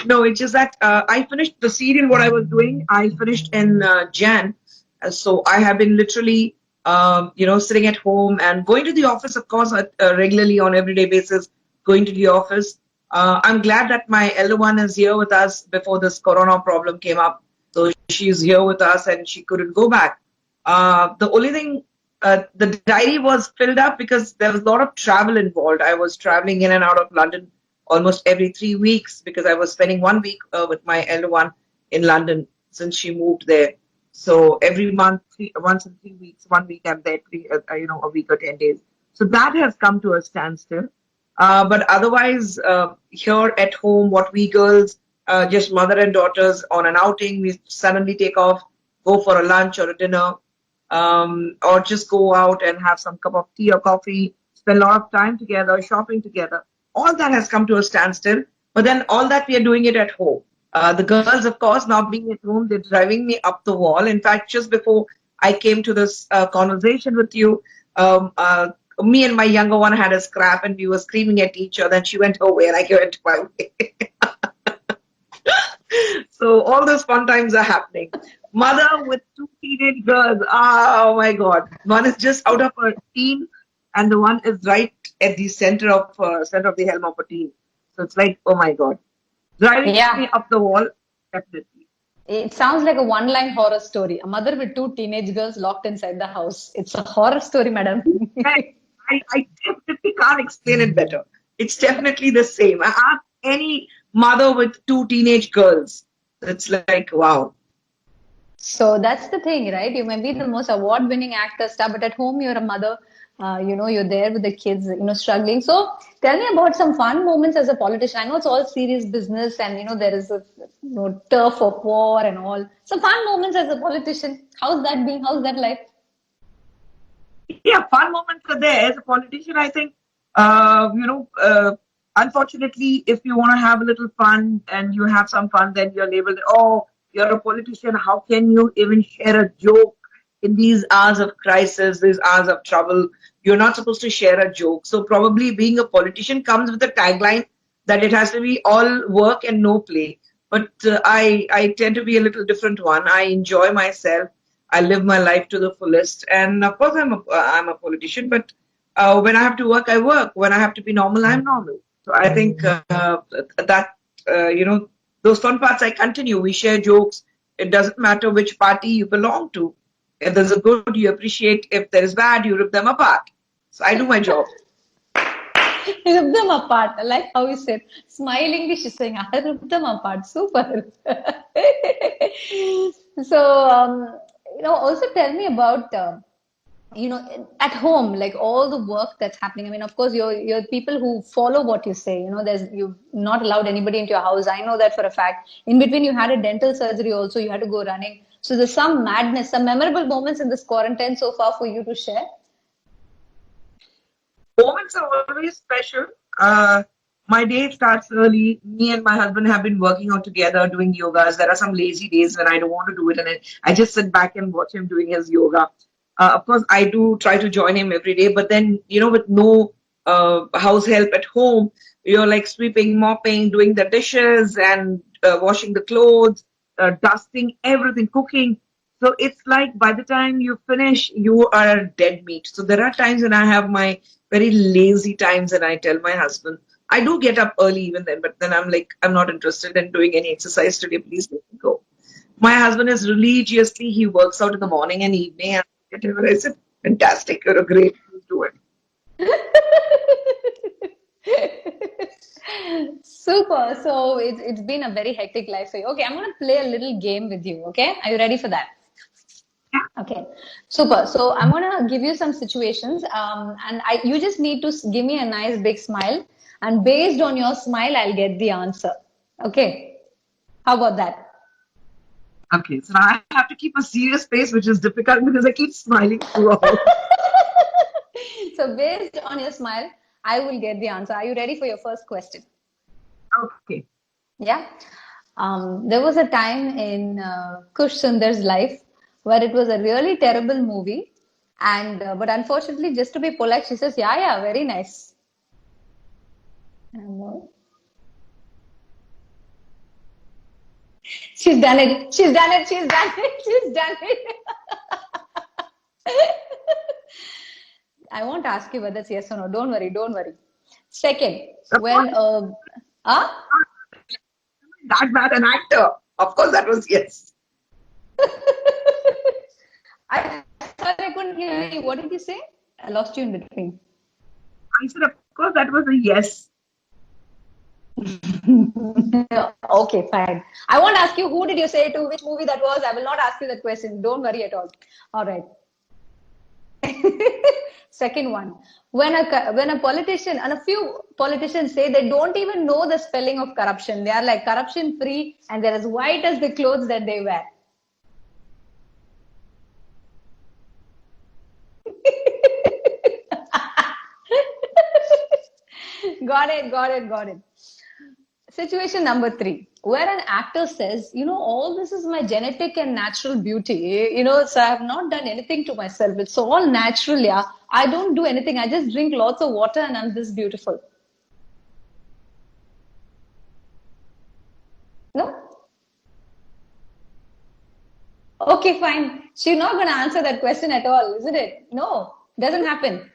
No, it's just that I finished the serial, what I was doing. I finished in Jan. So I have been literally, sitting at home and going to the office, of course, regularly on everyday basis, going to the office. I'm glad that my elder one is here with us before this corona problem came up. So she's here with us and she couldn't go back. The only thing, the diary was filled up because there was a lot of travel involved. I was traveling in and out of London almost every 3 weeks because I was spending 1 week with my elder one in London since she moved there. So every month, once in 3 weeks, 1 week I'm there, a week or 10 days. So that has come to a standstill. But otherwise, here at home, what we girls, just mother and daughters on an outing, we suddenly take off, go for a lunch or a dinner, or just go out and have some cup of tea or coffee, spend a lot of time together, shopping together. All that has come to a standstill. But then all that we are doing it at home. The girls, of course, not being at home, they're driving me up the wall. In fact, just before I came to this conversation with you, me and my younger one had a scrap and we were screaming at each other and she went her way and I went my way. So all those fun times are happening. Mother with 2 teenage girls. Oh my God. One is just out of her teen and the one is right at the center of the helm of a teen. So it's like, oh my God. Driving me up the wall, definitely. It sounds like a one-line horror story. A mother with 2 teenage girls locked inside the house. It's a horror story, madam. I definitely can't explain it better. It's definitely the same. I ask any mother with 2 teenage girls. It's like, wow. So that's the thing, right? You may be the most award-winning actor, star, but at home you're a mother. You're there with the kids, struggling. So tell me about some fun moments as a politician. I know it's all serious business and, there is a turf of war and all. Some fun moments as a politician. How's that been? How's that life? Yeah, fun moments are there. As a politician, I think, unfortunately, if you want to have a little fun and you have some fun, then you're labeled, oh, you're a politician. How can you even share a joke in these hours of crisis, these hours of trouble? You're not supposed to share a joke. So probably being a politician comes with a tagline that it has to be all work and no play. But I tend to be a little different one. I enjoy myself. I live my life to the fullest. And of course, I'm a politician, but when I have to work, I work. When I have to be normal, I'm normal. So I think those fun parts I continue. We share jokes. It doesn't matter which party you belong to. If there's a good, you appreciate. If there is bad, you rip them apart. So I do my job. Rip them apart. I like how you said. Smilingly, she's saying, I rip them apart. Super. So, also tell me about, at home, like all the work that's happening. I mean, of course, you're people who follow what you say. You've not allowed anybody into your house. I know that for a fact. In between, you had a dental surgery also. You had to go running. So there's some madness, some memorable moments in this quarantine so far for you to share? Moments are always special. My day starts early. Me and my husband have been working out together, doing yogas. There are some lazy days when I don't want to do it, and I just sit back and watch him doing his yoga. Of course, I do try to join him every day, but then, with no house help at home, you're like sweeping, mopping, doing the dishes and washing the clothes, dusting, everything, cooking. So it's like by the time you finish, you are dead meat. So there are times when I have my very lazy times and I tell my husband, I do get up early even then, but then I'm like, I'm not interested in doing any exercise today. Please let me go. My husband is religiously, he works out in the morning and evening. And I said, fantastic, you're a great, do it. Super. So it's been a very hectic life for you. Okay, I'm going to play a little game with you. Okay, are you ready for that? Yeah. Okay, super. So I'm going to give you some situations, and you just need to give me a nice big smile, and based on your smile, I'll get the answer. Okay, how about that? Okay, so I have to keep a serious face, which is difficult because I keep smiling throughout. So based on your smile, I will get the answer. Are you ready for your first question? Okay. Yeah. There was a time in Khushbu Sundar's life where it was a really terrible movie, and but unfortunately, just to be polite, she says, "Yeah, yeah, very nice." She's done it. She's done it. She's done it. She's done it. I won't ask you whether it's yes or no. Don't worry. Don't worry. Second, when that bad an actor. Of course, that was yes. I thought I couldn't hear you. What did you say? I lost you in between. I said, of course, that was a yes. Okay, fine. I won't ask you who did you say to, which movie that was. I will not ask you that question. Don't worry at all. All right. Second one. When a politician, and a few politicians say they don't even know the spelling of corruption. They are like corruption free and they're as white as the clothes that they wear. Got it. Situation number 3, where an actor says, all this is my genetic and natural beauty, so I have not done anything to myself. It's all natural, yeah. I don't do anything. I just drink lots of water and I'm this beautiful. No? Okay, fine. She's not going to answer that question at all, isn't it? No, doesn't happen.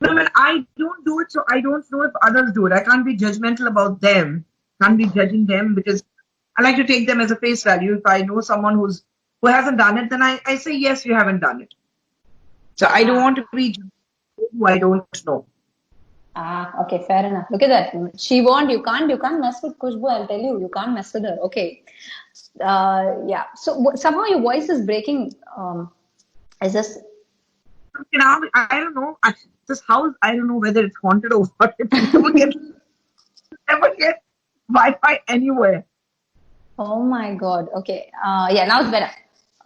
No, I don't do it, so I don't know if others do it. I can't be judgmental about them. Can't be judging them because I like to take them as a face value. If I know someone who hasn't done it, then I say, yes, you haven't done it. So I don't want to be who I don't know. Okay, fair enough. Look at that. She won't. You can't mess with Khusbhu. I'll tell you. You can't mess with her. Okay. Yeah. So somehow your voice is breaking. Is this? I don't know. This house, I don't know whether it's haunted or what. Never get Wi-Fi anywhere. Oh my God. Okay. Yeah, now it's better.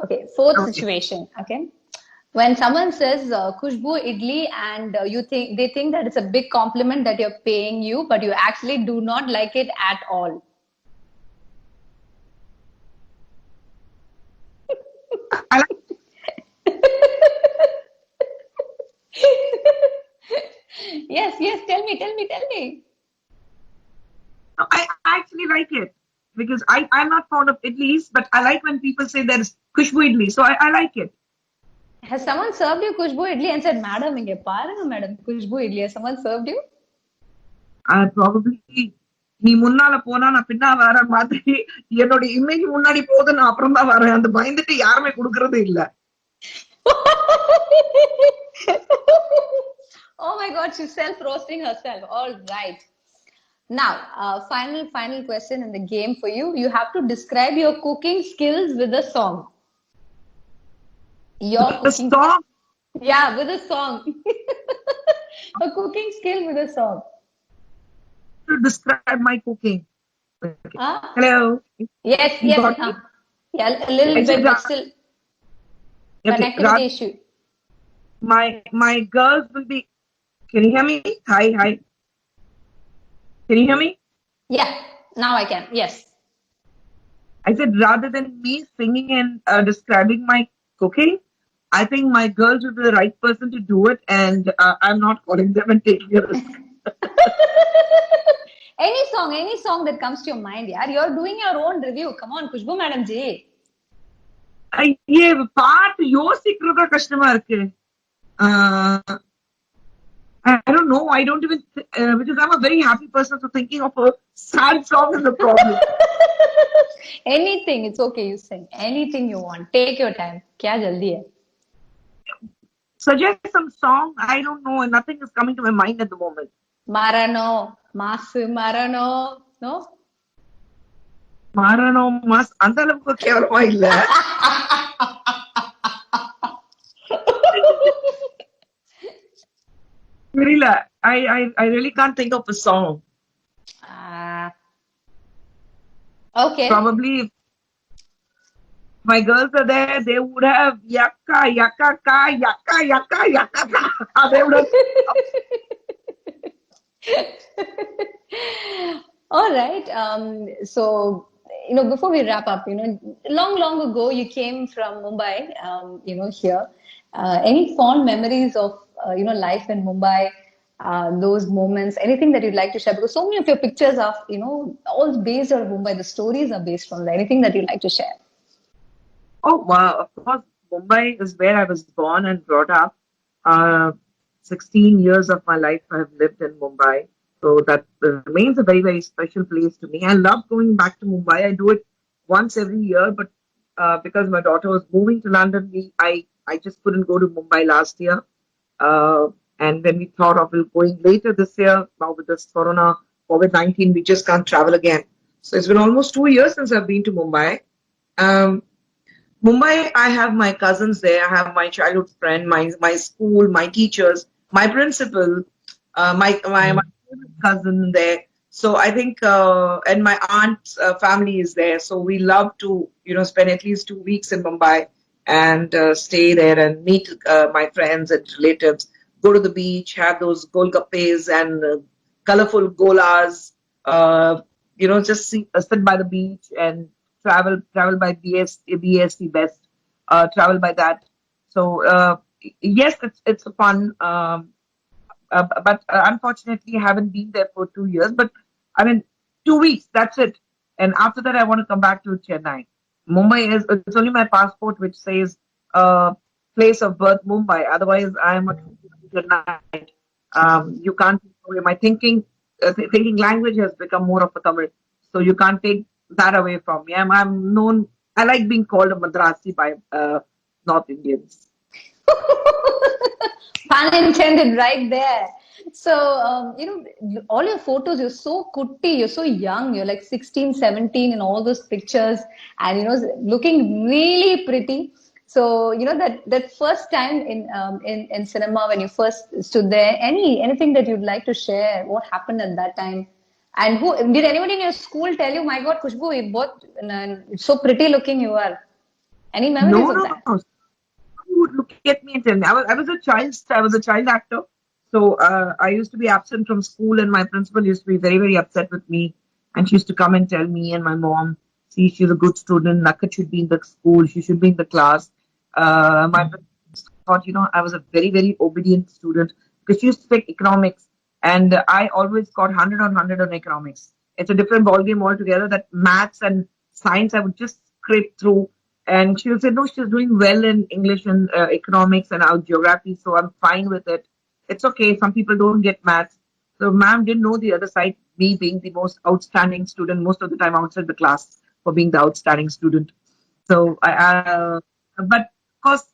Okay. Fourth situation. Okay. When someone says Khushbu idli and they think that it's a big compliment that you're paying you, but you actually do not like it at all. I like Yes, tell me. I actually like it because I'm not fond of idlis, but I like when people say there's Khushbu idli, so I like it. Has someone served you Khushbu idli and said, Madam, inge parunga madam, Khushbu idli? Has someone served you? Probably. நீ முன்னால போனா நான் பின்னா வர மாதிரி என்னோட image முன்னாடி போது நான் அப்புறம் தான் வரேன் அந்த பயந்துட்டு யாருமே கொடுக்கறது இல்ல. Oh my God, she's self-roasting herself. All right. Now, final question in the game for you. You have to describe your cooking skills with a song. Your cooking song? Yeah, with a song. A cooking skill with a song. To describe my cooking. Hello. Yes. Yeah, a little bit, but still connectivity issue. My girls will be. Can you hear me? Hi. Can you hear me? Yeah, now I can. Yes. I said rather than me singing and describing my cooking, I think my girls will be the right person to do it, and I'm not calling them and taking a risk. Any song that comes to your mind, yaar. You're doing your own review. Come on, Khusbhu Madam ji. ये part யோசிக்கிறது கஷ்டமா இருக்கு. I don't know. I don't even because I'm a very happy person, so thinking of a sad song is a problem. Anything, it's okay. You sing anything you want. Take your time. Kya jaldi hai? Suggest some song. I don't know. Nothing is coming to my mind at the moment. Marano, no? Marano, mas. அந்த அளவுக்கு கேவலமா இல்ல. Really, I really can't think of a song. Okay. Probably if my girls are there, they would have yakka. They would have. All right. So, before we wrap up, long ago you came from Mumbai, here. Any fond memories of, life in Mumbai, those moments, anything that you'd like to share? Because so many of your pictures are, all based out of Mumbai. The stories are based from there. Anything that you'd like to share? Oh, wow. Of course, Mumbai is where I was born and brought up. 16 years of my life I have lived in Mumbai. So that remains a very, very special place to me. I love going back to Mumbai. I do it once every year, but because my daughter was moving to London, I just couldn't go to Mumbai last year. And when we thought of going later this year, now with this COVID-19, we just can't travel again. So it's been almost 2 years since I've been to Mumbai. Mumbai, I have my cousins there. I have my childhood friend, my school, my teachers, my principal, my cousin there. So I think, and my aunt's family is there. So we love to, spend at least 2 weeks in Mumbai and stay there and meet my friends and relatives. Go to the beach, have those golgappes and colorful golas. Just sit by the beach and travel by BST best. Travel by that. So yes, it's fun. But unfortunately, I haven't been there for 2 years. But 2 weeks, that's it. And after that, I want to come back to Chennai. Mumbai it's only my passport which says place of birth Mumbai. Otherwise, I am a Chennai. You can't take away my thinking. Thinking language has become more of a Tamil, so you can't take that away from me. I'm known. I like being called a Madrasi by North Indians. Pun intended, right there. So, all your photos, you're so kutti, you're so young, you're like 16, 17 in all those pictures and, looking really pretty. So, that first time in cinema when you first stood there, anything that you'd like to share? What happened at that time? And did anyone in your school tell you, my God, Khusbhu, so pretty looking you are? Any memories of that? No. You would look at me and tell me. I was a child actor. So I used to be absent from school and my principal used to be very, very upset with me. And she used to come and tell me and my mom, see, she's a good student. Nakat should be in the school. She should be in the class. My parents thought, I was a very, very obedient student because she used to take economics. And I always got 100 on 100 on economics. It's a different ballgame altogether. That maths and science, I would just scrape through. And she would say, no, she's doing well in English and economics and our geography, so I'm fine with it. It's okay. Some people don't get maths. So ma'am didn't know the other side, me being the most outstanding student, most of the time outside the class for being the outstanding student. So, but of course,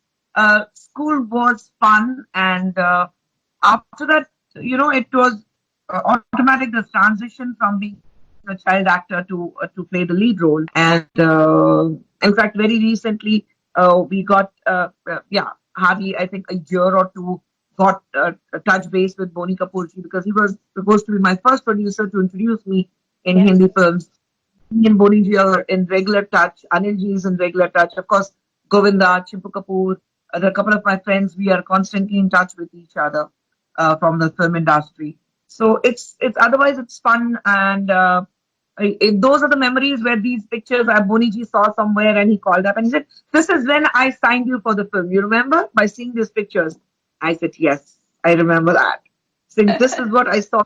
school was fun. And after that, it was automatic, the transition from being a child actor to play the lead role. And in fact, very recently, we got, hardly, I think, a year or two, got a touch base with Boni Kapoorji because he was supposed to be my first producer to introduce me in Hindi films. Me and Boni ji are in regular touch. Anil ji is in regular touch. Of course, Govinda, Chimpu Kapoor, a couple of my friends, we are constantly in touch with each other from the film industry. So it's otherwise it's fun. And those are the memories where these pictures Boniji saw somewhere and he called up and he said, this is when I signed you for the film. You remember? By seeing these pictures. I said, yes, I remember that. Saying this is what I saw.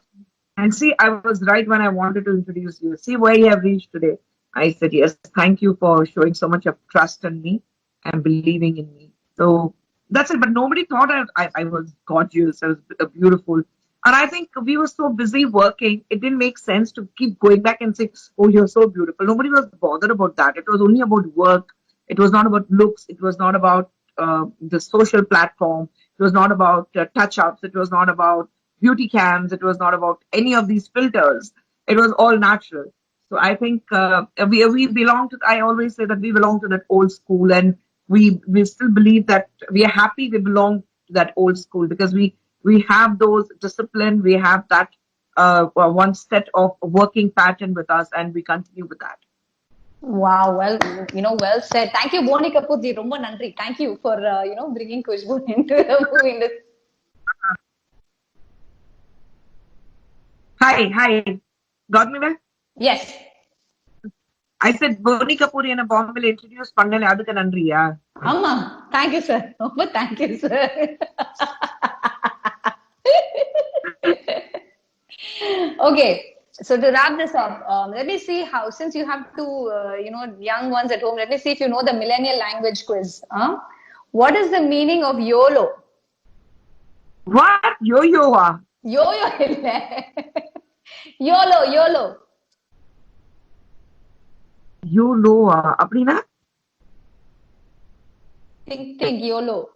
And see, I was right when I wanted to introduce you. See where you have reached today. I said, yes, thank you for showing so much of trust in me and believing in me. So that's it. But nobody thought I was gorgeous. I was beautiful. And I think we were so busy working, it didn't make sense to keep going back and say, oh, you're so beautiful. Nobody was bothered about that. It was only about work. It was not about looks. It was not about the social platform. It was not about touch-ups. It was not about beauty cams. It was not about any of these filters. It was all natural. So I think we belong to, I always say that we belong to that old school, and we still believe that we are happy we belong to that old school because we have those discipline, we have that one set of working pattern with us, and we continue with that. Wow, well, well said. Thank you, Boni Kapoor ji. Romba nandri. Thank you for, bringing Khusbhu into the movie industry. Hi. Got me there? Yes. I said Bernie Kapoor in a bomb will introduce Pannale adukku nandriya. Amma, thank you, sir. Oh, thank you, sir. Okay. So to wrap this up, let me see how, since you have two, young ones at home, let me see if you know the millennial language quiz. What is the meaning of YOLO? What? Yo-yo? Yo-yo. YOLO, YOLO. YOLO. Appadina? Think, YOLO.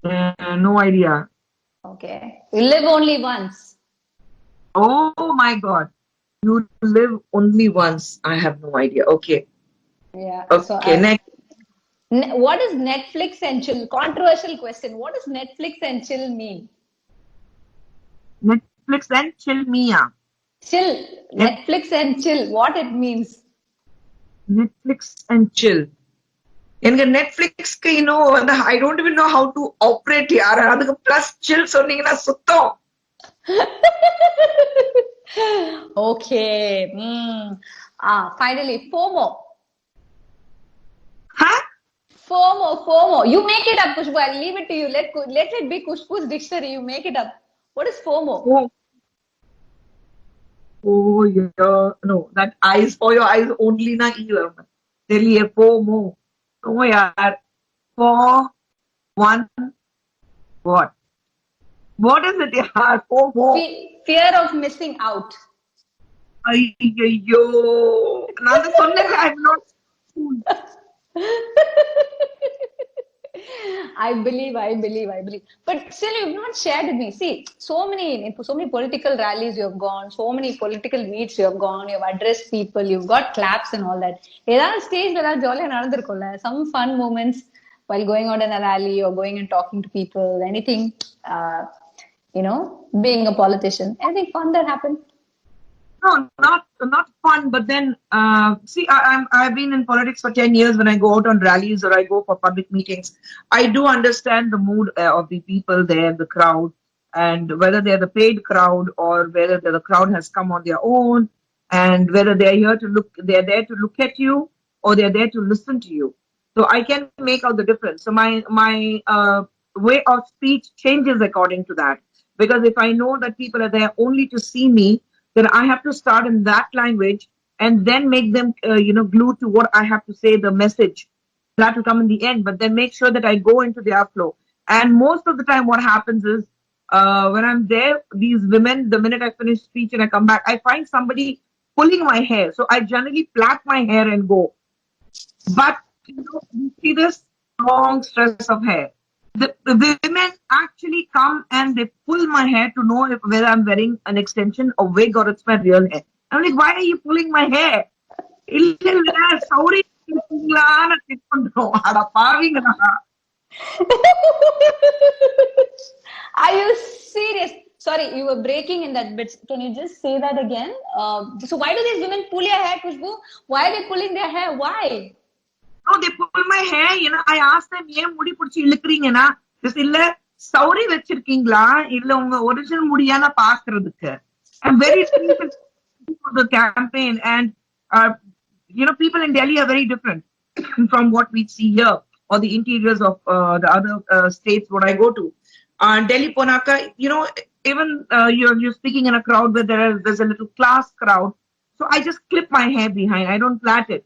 No idea. Okay. You live only once. Oh my God. You live only once. I have no idea. Okay. Yeah. Okay, So next. what is Netflix and chill? Controversial question. What does Netflix and chill mean? Netflix and chill Mia. Chill. Netflix and chill. What it means? Netflix and chill. In Netflix, I don't even know how to operate here. Plus chill, so sutto. Okay. Finally, FOMO. Huh? FOMO. You make it up, Khusbhu. I'll leave it to you. Let it be Khushbu's dictionary. You make it up. What is FOMO? Oh, yeah. No, that eyes for your eyes only na ear. Delhi FOMO. Oh, yeah. For one, what? What is it? Yeah, FOMO. Fear of missing out. Ayyo. Nada sonne I'm not. I believe. But still, you've not shared with me. See, so many political rallies you have gone, so many political meets you have gone, you have addressed people, you've got claps and all that. Stage some fun moments while going out in a rally or going and talking to people, anything, being a politician. Anything fun that happened? No, not fun, but then, see, I've been in politics for 10 years. When I go out on rallies or I go for public meetings, I do understand the mood of the people there, the crowd, and whether they're the paid crowd or whether the crowd has come on their own, and whether they're there to look at you or they're there to listen to you. So I can make out the difference. So my way of speech changes according to that. Because if I know that people are there only to see me, then I have to start in that language and then make them, glued to what I have to say, the message. That will come in the end, but then make sure that I go into their flow. And most of the time what happens is, when I'm there, these women, the minute I finish speech and I come back, I find somebody pulling my hair. So I generally plait my hair and go. But, you see this long stress of hair. The women actually come and they pull my hair to know whether I'm wearing an extension or wig or it's my real hair. I'm like, why are you pulling my hair? Sorry. Are you serious? Sorry, you were breaking in that bit. Can you just say that again? So why do these women pull your hair, Khusbhu? Why are they pulling their hair? Why? No, they pull my hair. I asked them, ஏன் முடி பிடிச்சி இழுக்கிறீங்கன்னா, இல்ல சௌரி வச்சிருக்கீங்களா இல்ல உங்க original முடியான பாக்குறதுக்கு. I'm very for the campaign, and people in Delhi are very different from what we see here or the interiors of the other states what I go to. Delhi Ponaka, even you're speaking in a crowd where there's a little class crowd, so I just clip my hair behind. I don't plait it.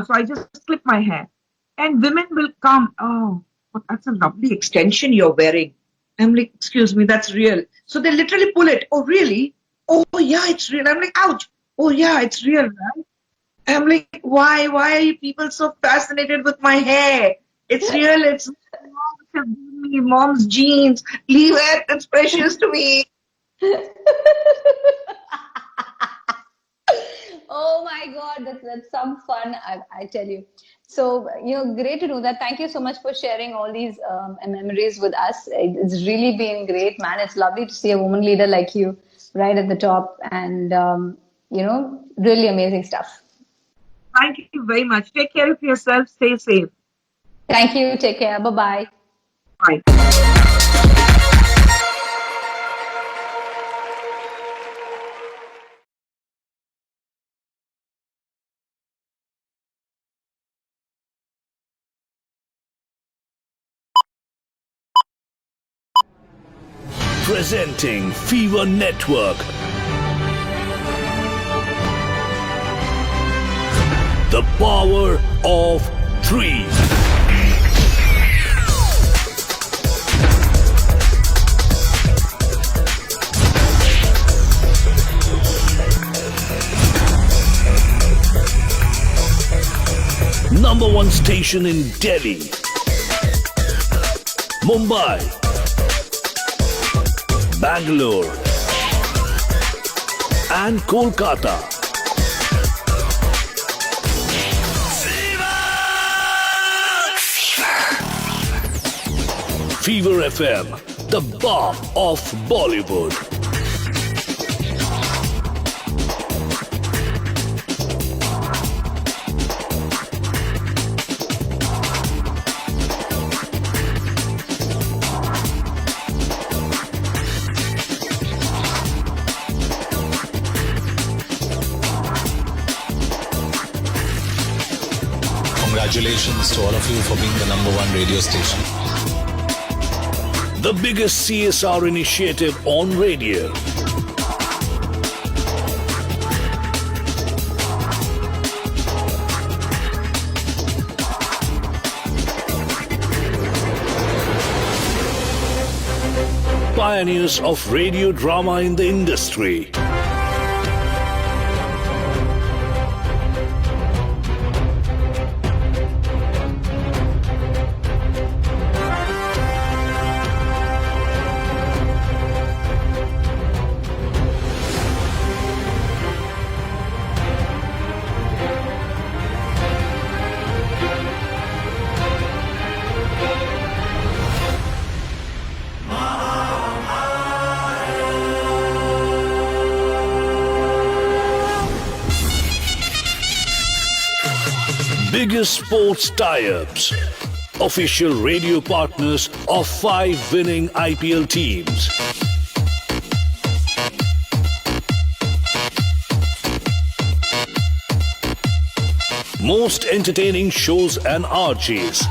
So I just clip my hair. And women will come, oh, that's a lovely extension you're wearing. I'm like, excuse me, that's real. So they literally pull it. Oh, really? Oh, yeah, it's real. I'm like, ouch. Oh, yeah, it's real, right? I'm like, why are you people so fascinated with my hair? It's real. It's mom's jeans. Leave it. It's precious to me. Oh my God, that's some fun, I tell you. So, great to know that. Thank you so much for sharing all these memories with us. It's really been great, man. It's lovely to see a woman leader like you right at the top, and, really amazing stuff. Thank you very much. Take care of yourself. Stay safe. Thank you. Take care. Bye-bye. Bye. Presenting Fever Network. The power of 3. Number 1 station in Delhi, Mumbai, Bangalore and Kolkata. Fever FM, the bomb of Bollywood. Congratulations to all of you for being the number 1 radio station. The biggest CSR initiative on radio. Pioneers of radio drama in the industry. Biggest sports tie-ups. Official radio partners of 5 winning IPL teams. Most entertaining shows and RJs.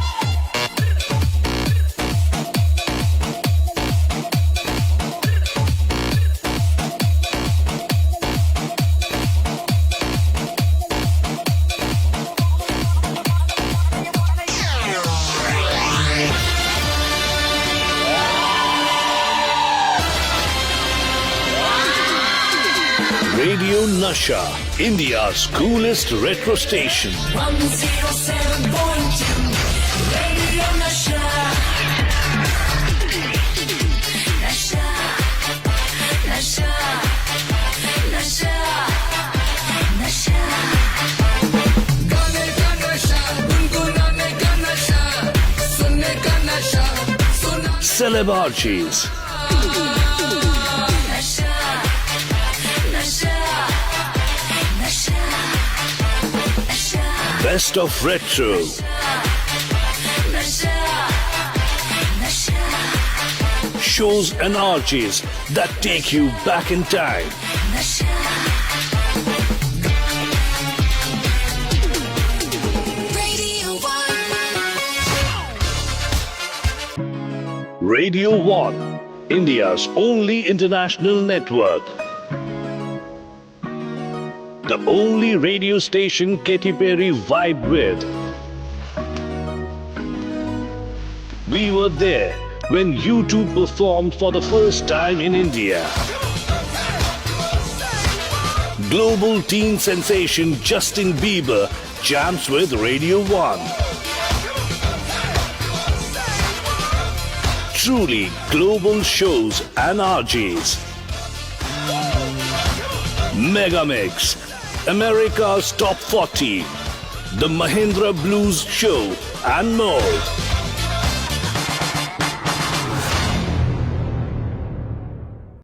Radio Nasha, India's coolest retro station. 107.2 Radio Nasha. Nasha, Nasha, Nasha, Nasha. Gaane ka nasha, gungunane ka nasha, sunne ka nasha, Celeb RJs. Best of retro. Shows and RJs that take you back in time. Radio 1, India's only international network. The only radio station Katy Perry vibed with. We were there when U2 performed for the first time in India. Global teen sensation Justin Bieber jams with Radio 1. Truly global shows and RJs. Megamix, America's Top 40, The Mahindra Blues Show and more.